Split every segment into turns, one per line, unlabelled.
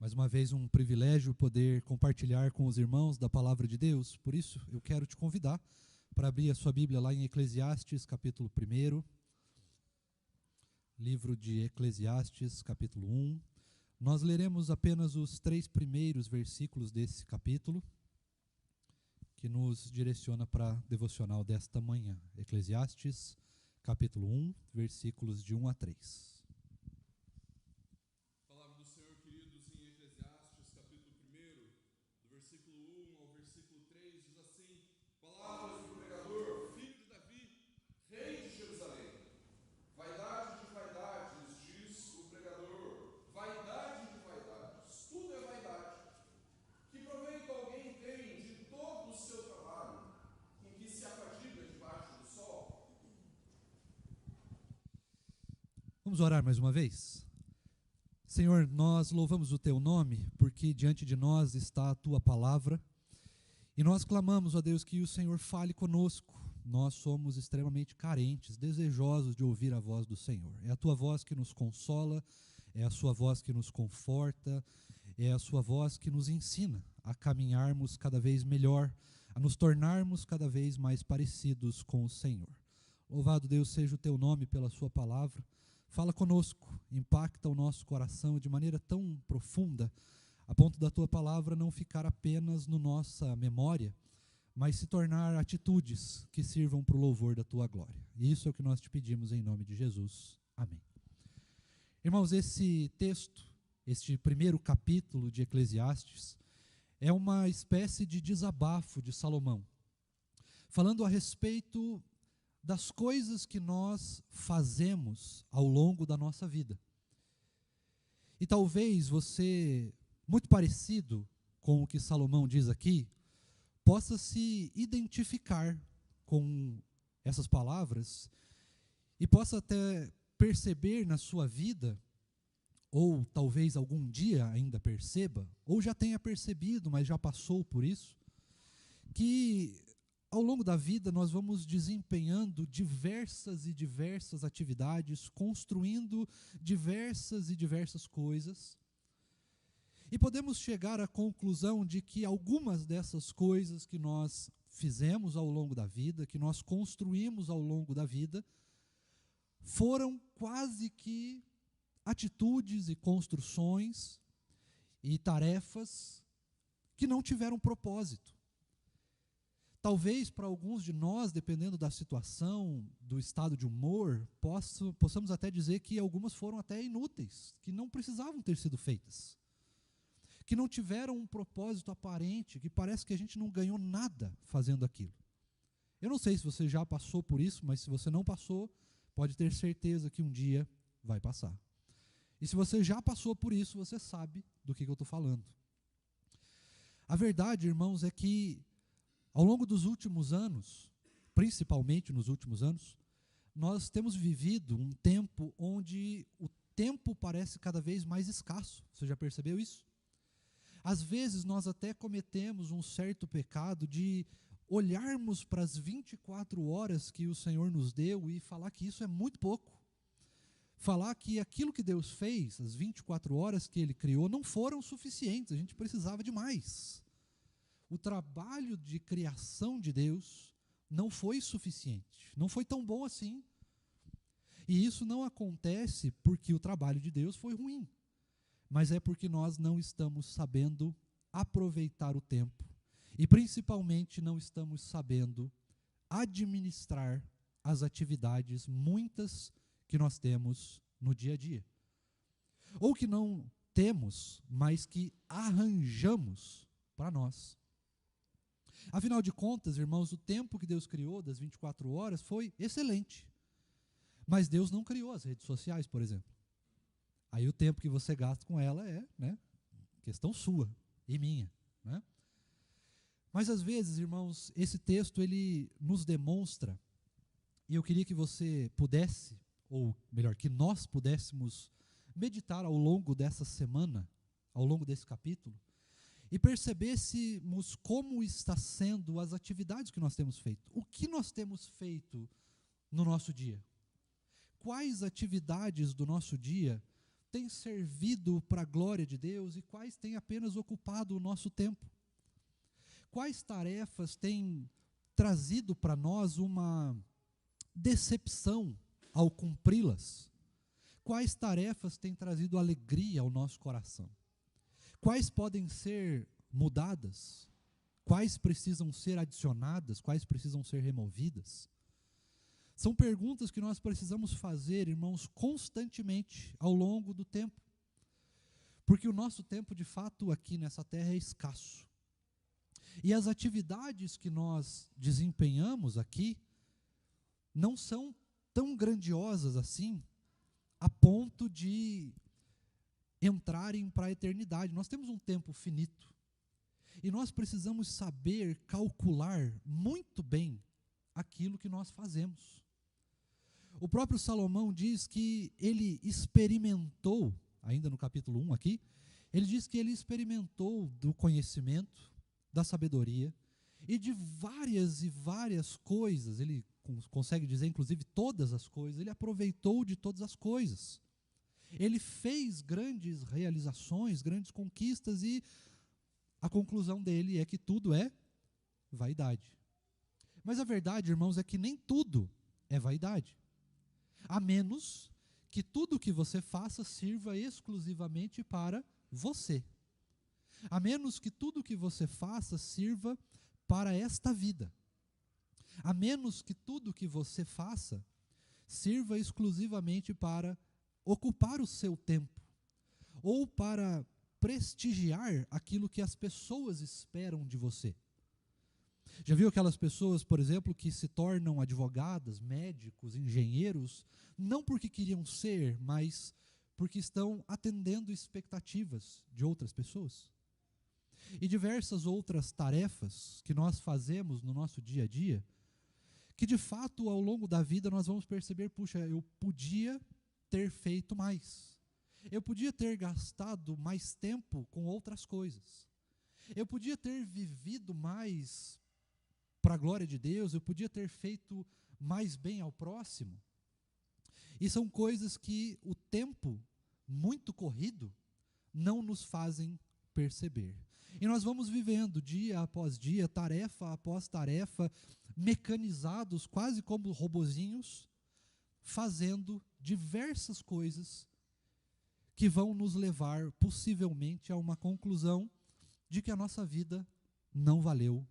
Mais uma vez, um privilégio poder compartilhar com os irmãos da palavra de Deus. Por isso, eu quero te convidar para abrir a sua Bíblia lá em Eclesiastes, capítulo 1. Livro de Eclesiastes, capítulo 1. Nós leremos apenas os 3 primeiros versículos desse capítulo, que nos direciona para a devocional desta manhã. Eclesiastes, capítulo 1, versículos de 1 a 3. Vamos orar mais uma vez? Senhor, nós louvamos o Teu nome, porque diante de nós está a Tua palavra, e nós clamamos, ó Deus, que o Senhor fale conosco. Nós somos extremamente carentes, desejosos de ouvir a voz do Senhor. É a Tua voz que nos consola, é a Sua voz que nos conforta, é a Sua voz que nos ensina a caminharmos cada vez melhor, a nos tornarmos cada vez mais parecidos com o Senhor. Louvado Deus seja o Teu nome pela Sua palavra. Fala conosco, impacta o nosso coração de maneira tão profunda, a ponto da Tua palavra não ficar apenas na nossa memória, mas se tornar atitudes que sirvam para o louvor da Tua glória. E isso é o que nós te pedimos em nome de Jesus. Amém. Irmãos, esse texto, este primeiro capítulo de Eclesiastes, é uma espécie de desabafo de Salomão, falando a respeito das coisas que nós fazemos ao longo da nossa vida. E talvez você, muito parecido com o que Salomão diz aqui, possa se identificar com essas palavras e possa até perceber na sua vida, ou talvez algum dia ainda perceba, ou já tenha percebido, mas já passou por isso, que ao longo da vida nós vamos desempenhando diversas e diversas atividades, construindo diversas e diversas coisas, e podemos chegar à conclusão de que algumas dessas coisas que nós fizemos ao longo da vida, que nós construímos ao longo da vida, foram quase que atitudes e construções e tarefas que não tiveram propósito. Talvez para alguns de nós, dependendo da situação, do estado de humor, possamos até dizer que algumas foram até inúteis, que não precisavam ter sido feitas, que não tiveram um propósito aparente, que parece que a gente não ganhou nada fazendo aquilo. Eu não sei se você já passou por isso, mas se você não passou, pode ter certeza que um dia vai passar. E se você já passou por isso, você sabe do que eu estou falando. A verdade, irmãos, é que ao longo dos últimos anos, principalmente nos últimos anos, nós temos vivido um tempo onde o tempo parece cada vez mais escasso. Você já percebeu isso? Às vezes nós até cometemos um certo pecado de olharmos para as 24 horas que o Senhor nos deu e falar que isso é muito pouco. Falar que aquilo que Deus fez, as 24 horas que Ele criou, não foram suficientes, a gente precisava de mais. O trabalho de criação de Deus não foi suficiente, não foi tão bom assim. E isso não acontece porque o trabalho de Deus foi ruim, mas é porque nós não estamos sabendo aproveitar o tempo e principalmente não estamos sabendo administrar as atividades, muitas que nós temos no dia a dia. Ou que não temos, mas que arranjamos para nós. Afinal de contas, irmãos, o tempo que Deus criou das 24 horas foi excelente. Mas Deus não criou as redes sociais, por exemplo. Aí o tempo que você gasta com ela é, questão sua e minha, né? Mas às vezes, irmãos, esse texto ele nos demonstra, e eu queria que você pudesse, ou melhor, que nós pudéssemos meditar ao longo dessa semana, ao longo desse capítulo, e percebêssemos como está sendo as atividades que nós temos feito. O que nós temos feito no nosso dia? Quais atividades do nosso dia têm servido para a glória de Deus e quais têm apenas ocupado o nosso tempo? Quais tarefas têm trazido para nós uma decepção ao cumpri-las? Quais tarefas têm trazido alegria ao nosso coração? Quais podem ser mudadas? Quais precisam ser adicionadas? Quais precisam ser removidas? São perguntas que nós precisamos fazer, irmãos, constantemente ao longo do tempo. Porque o nosso tempo, de fato, aqui nessa terra é escasso. E as atividades que nós desempenhamos aqui não são tão grandiosas assim, a ponto de entrarem para a eternidade. Nós temos um tempo finito. E nós precisamos saber calcular muito bem aquilo que nós fazemos. O próprio Salomão diz que ele experimentou, ainda no capítulo 1 aqui, ele diz que ele experimentou do conhecimento, da sabedoria e de várias e várias coisas. Ele consegue dizer, inclusive, todas as coisas. Ele aproveitou de todas as coisas. Ele fez grandes realizações, grandes conquistas e a conclusão dele é que tudo é vaidade. Mas a verdade, irmãos, é que nem tudo é vaidade. A menos que tudo que você faça sirva exclusivamente para você. A menos que tudo que você faça sirva para esta vida. A menos que tudo que você faça sirva exclusivamente para ocupar o seu tempo ou para prestigiar aquilo que as pessoas esperam de você. Já viu aquelas pessoas, por exemplo, que se tornam advogadas, médicos, engenheiros, não porque queriam ser, mas porque estão atendendo expectativas de outras pessoas? E diversas outras tarefas que nós fazemos no nosso dia a dia, que de fato ao longo da vida nós vamos perceber, puxa, eu podia ter feito mais. Eu podia ter gastado mais tempo com outras coisas. Eu podia ter vivido mais para a glória de Deus, eu podia ter feito mais bem ao próximo. E são coisas que o tempo muito corrido não nos fazem perceber. E nós vamos vivendo dia após dia, tarefa após tarefa, mecanizados quase como robozinhos, fazendo diversas coisas que vão nos levar possivelmente a uma conclusão de que a nossa vida não valeu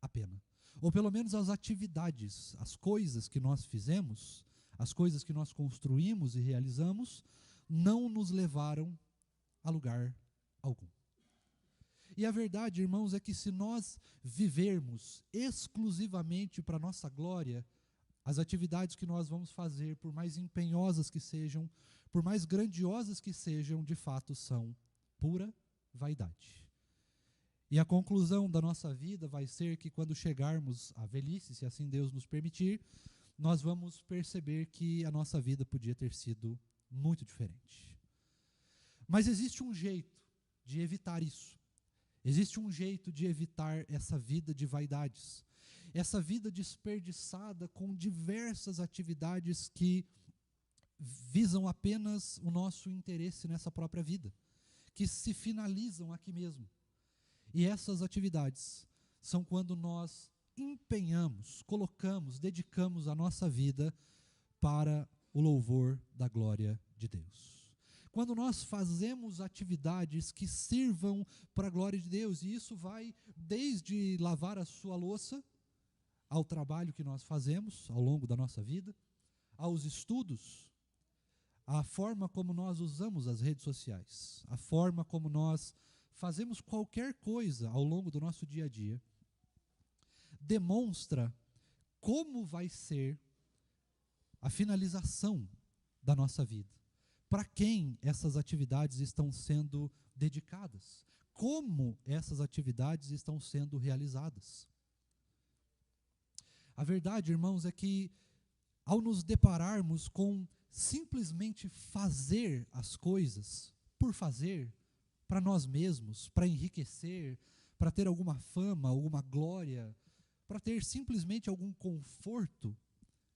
a pena. Ou pelo menos as atividades, as coisas que nós fizemos, as coisas que nós construímos e realizamos, não nos levaram a lugar algum. E a verdade, irmãos, é que se nós vivermos exclusivamente para a nossa glória, as atividades que nós vamos fazer, por mais empenhosas que sejam, por mais grandiosas que sejam, de fato são pura vaidade. E a conclusão da nossa vida vai ser que quando chegarmos à velhice, se assim Deus nos permitir, nós vamos perceber que a nossa vida podia ter sido muito diferente. Mas existe um jeito de evitar isso. Existe um jeito de evitar essa vida de vaidades. Essa vida desperdiçada com diversas atividades que visam apenas o nosso interesse nessa própria vida, que se finalizam aqui mesmo. E essas atividades são quando nós empenhamos, colocamos, dedicamos a nossa vida para o louvor da glória de Deus. Quando nós fazemos atividades que sirvam para a glória de Deus, e isso vai desde lavar a sua louça, ao trabalho que nós fazemos ao longo da nossa vida, aos estudos, à forma como nós usamos as redes sociais, a forma como nós fazemos qualquer coisa ao longo do nosso dia a dia, demonstra como vai ser a finalização da nossa vida. Para quem essas atividades estão sendo dedicadas? Como essas atividades estão sendo realizadas? A verdade, irmãos, é que ao nos depararmos com simplesmente fazer as coisas por fazer, para nós mesmos, para enriquecer, para ter alguma fama, alguma glória, para ter simplesmente algum conforto,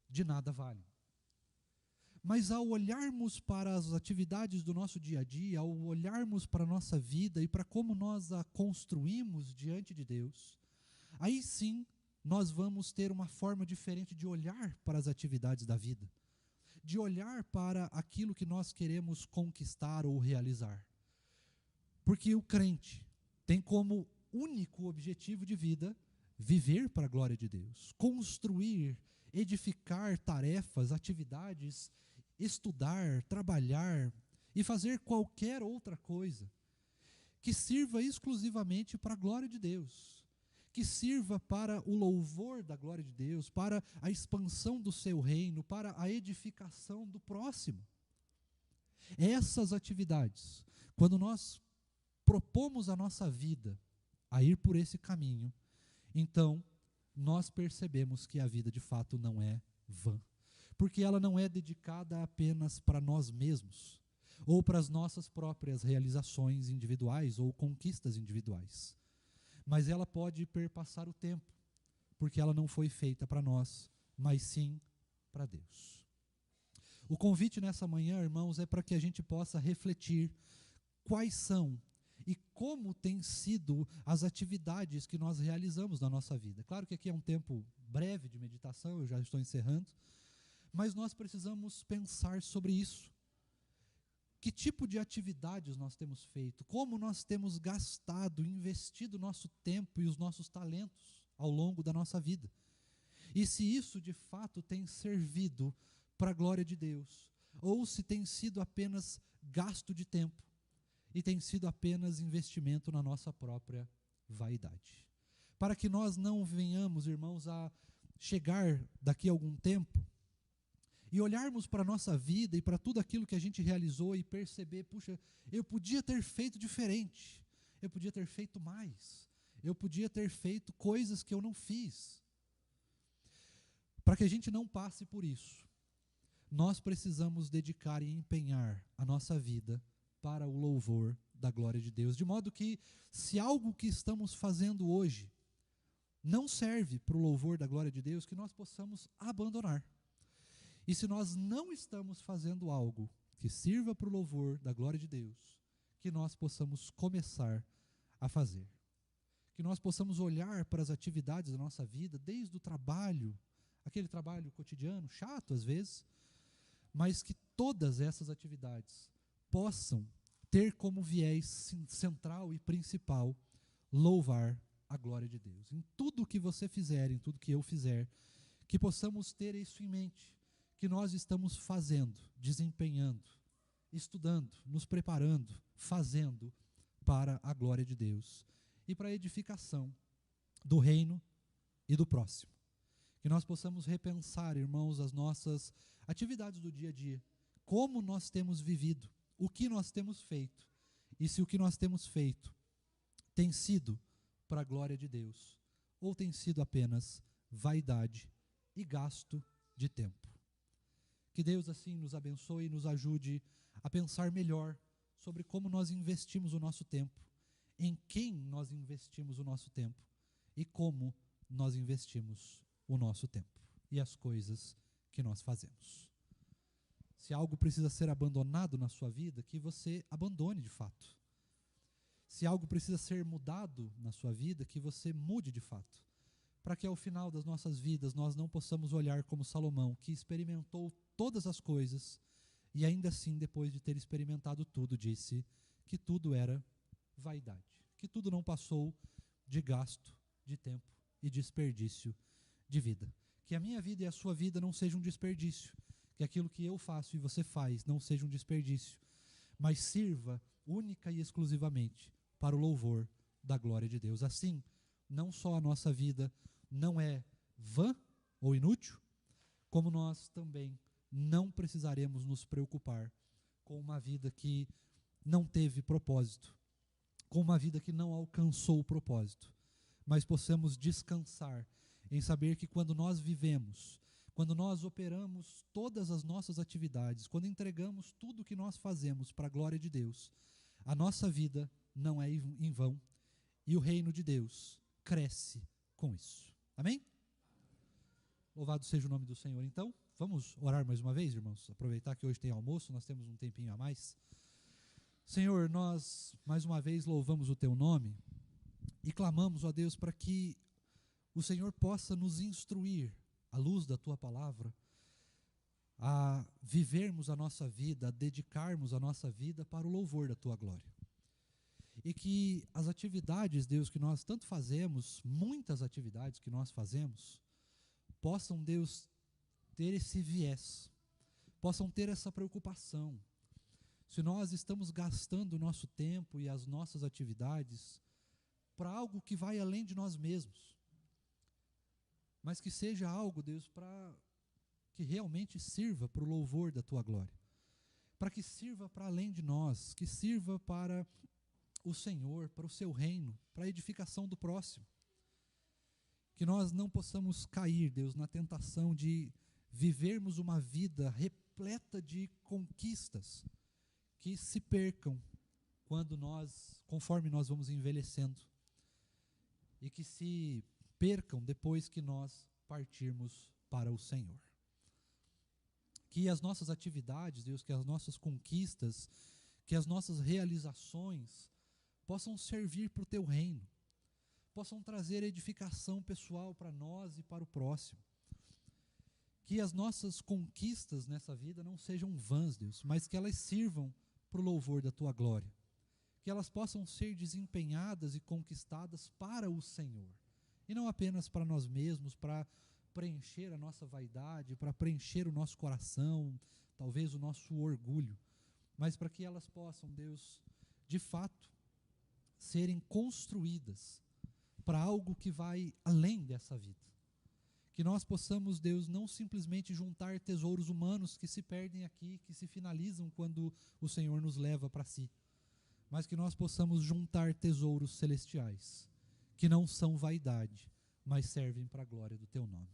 de nada vale. Mas ao olharmos para as atividades do nosso dia a dia, ao olharmos para a nossa vida e para como nós a construímos diante de Deus, aí sim nós vamos ter uma forma diferente de olhar para as atividades da vida, de olhar para aquilo que nós queremos conquistar ou realizar. Porque o crente tem como único objetivo de vida viver para a glória de Deus, construir, edificar tarefas, atividades, estudar, trabalhar e fazer qualquer outra coisa que sirva exclusivamente para a glória de Deus, que sirva para o louvor da glória de Deus, para a expansão do seu reino, para a edificação do próximo. Essas atividades, quando nós propomos a nossa vida a ir por esse caminho, então nós percebemos que a vida de fato não é vã, porque ela não é dedicada apenas para nós mesmos, ou para as nossas próprias realizações individuais ou conquistas individuais, mas ela pode perpassar o tempo, porque ela não foi feita para nós, mas sim para Deus. O convite nessa manhã, irmãos, é para que a gente possa refletir quais são e como têm sido as atividades que nós realizamos na nossa vida. Claro que aqui é um tempo breve de meditação, eu já estou encerrando, mas nós precisamos pensar sobre isso. Que tipo de atividades nós temos feito? Como nós temos gastado, investido nosso tempo e os nossos talentos ao longo da nossa vida? E se isso de fato tem servido para a glória de Deus, ou se tem sido apenas gasto de tempo e tem sido apenas investimento na nossa própria vaidade. Para que nós não venhamos, irmãos, a chegar daqui a algum tempo e olharmos para a nossa vida e para tudo aquilo que a gente realizou e perceber, puxa, eu podia ter feito diferente, eu podia ter feito mais, eu podia ter feito coisas que eu não fiz. Para que a gente não passe por isso, nós precisamos dedicar e empenhar a nossa vida para o louvor da glória de Deus, de modo que, se algo que estamos fazendo hoje não serve para o louvor da glória de Deus, que nós possamos abandonar. E se nós não estamos fazendo algo que sirva para o louvor da glória de Deus, que nós possamos começar a fazer. Que nós possamos olhar para as atividades da nossa vida, desde o trabalho, aquele trabalho cotidiano, chato às vezes, mas que todas essas atividades possam ter como viés central e principal louvar a glória de Deus. Em tudo que você fizer, em tudo que eu fizer, que possamos ter isso em mente, que nós estamos fazendo, desempenhando, estudando, nos preparando, fazendo para a glória de Deus e para a edificação do reino e do próximo. Que nós possamos repensar, irmãos, as nossas atividades do dia a dia, como nós temos vivido, o que nós temos feito, e se o que nós temos feito tem sido para a glória de Deus, ou tem sido apenas vaidade e gasto de tempo. Que Deus assim nos abençoe e nos ajude a pensar melhor sobre como nós investimos o nosso tempo, em quem nós investimos o nosso tempo e como nós investimos o nosso tempo e as coisas que nós fazemos. Se algo precisa ser abandonado na sua vida, que você abandone de fato. Se algo precisa ser mudado na sua vida, que você mude de fato. Para que ao final das nossas vidas nós não possamos olhar como Salomão, que experimentou todas as coisas e ainda assim, depois de ter experimentado tudo, disse que tudo era vaidade, que tudo não passou de gasto de tempo e desperdício de vida. Que a minha vida e a sua vida não sejam um desperdício, que aquilo que eu faço e você faz não seja um desperdício, mas sirva única e exclusivamente para o louvor da glória de Deus. Assim, não só a nossa vida não é vã ou inútil, como nós também não precisaremos nos preocupar com uma vida que não teve propósito, com uma vida que não alcançou o propósito, mas possamos descansar em saber que quando nós vivemos, quando nós operamos todas as nossas atividades, quando entregamos tudo o que nós fazemos para a glória de Deus, a nossa vida não é em vão e o reino de Deus cresce com isso. Amém? Louvado seja o nome do Senhor, então. Vamos orar mais uma vez, irmãos? Aproveitar que hoje tem almoço, nós temos um tempinho a mais. Senhor, nós mais uma vez louvamos o Teu nome e clamamos, ó Deus, para que o Senhor possa nos instruir, à luz da Tua palavra, a vivermos a nossa vida, a dedicarmos a nossa vida para o louvor da Tua glória. E que as atividades, Deus, que nós tanto fazemos, muitas atividades que nós fazemos, possam, Deus, ter esse viés, possam ter essa preocupação. Se nós estamos gastando o nosso tempo e as nossas atividades para algo que vai além de nós mesmos, mas que seja algo, Deus, para que realmente sirva para o louvor da Tua glória, para que sirva para além de nós, que sirva para o Senhor, para o Seu reino, para a edificação do próximo. Que nós não possamos cair, Deus, na tentação de vivermos uma vida repleta de conquistas que se percam conforme nós vamos envelhecendo, e que se percam depois que nós partirmos para o Senhor. Que as nossas atividades, Deus, que as nossas conquistas, que as nossas realizações possam servir para o Teu reino, possam trazer edificação pessoal para nós e para o próximo. Que as nossas conquistas nessa vida não sejam vãs, Deus, mas que elas sirvam para o louvor da Tua glória. Que elas possam ser desempenhadas e conquistadas para o Senhor, e não apenas para nós mesmos, para preencher a nossa vaidade, para preencher o nosso coração, talvez o nosso orgulho, mas para que elas possam, Deus, de fato, serem construídas para algo que vai além dessa vida. Que nós possamos, Deus, não simplesmente juntar tesouros humanos que se perdem aqui, que se finalizam quando o Senhor nos leva para si, mas que nós possamos juntar tesouros celestiais, que não são vaidade, mas servem para a glória do Teu nome.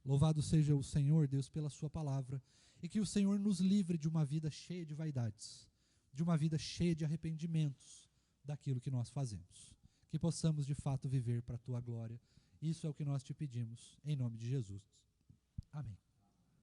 Louvado seja o Senhor, Deus, pela Sua palavra, e que o Senhor nos livre de uma vida cheia de vaidades, de uma vida cheia de arrependimentos daquilo que nós fazemos. Que possamos, de fato, viver para a Tua glória. Isso é o que nós te pedimos, em nome de Jesus. Amém.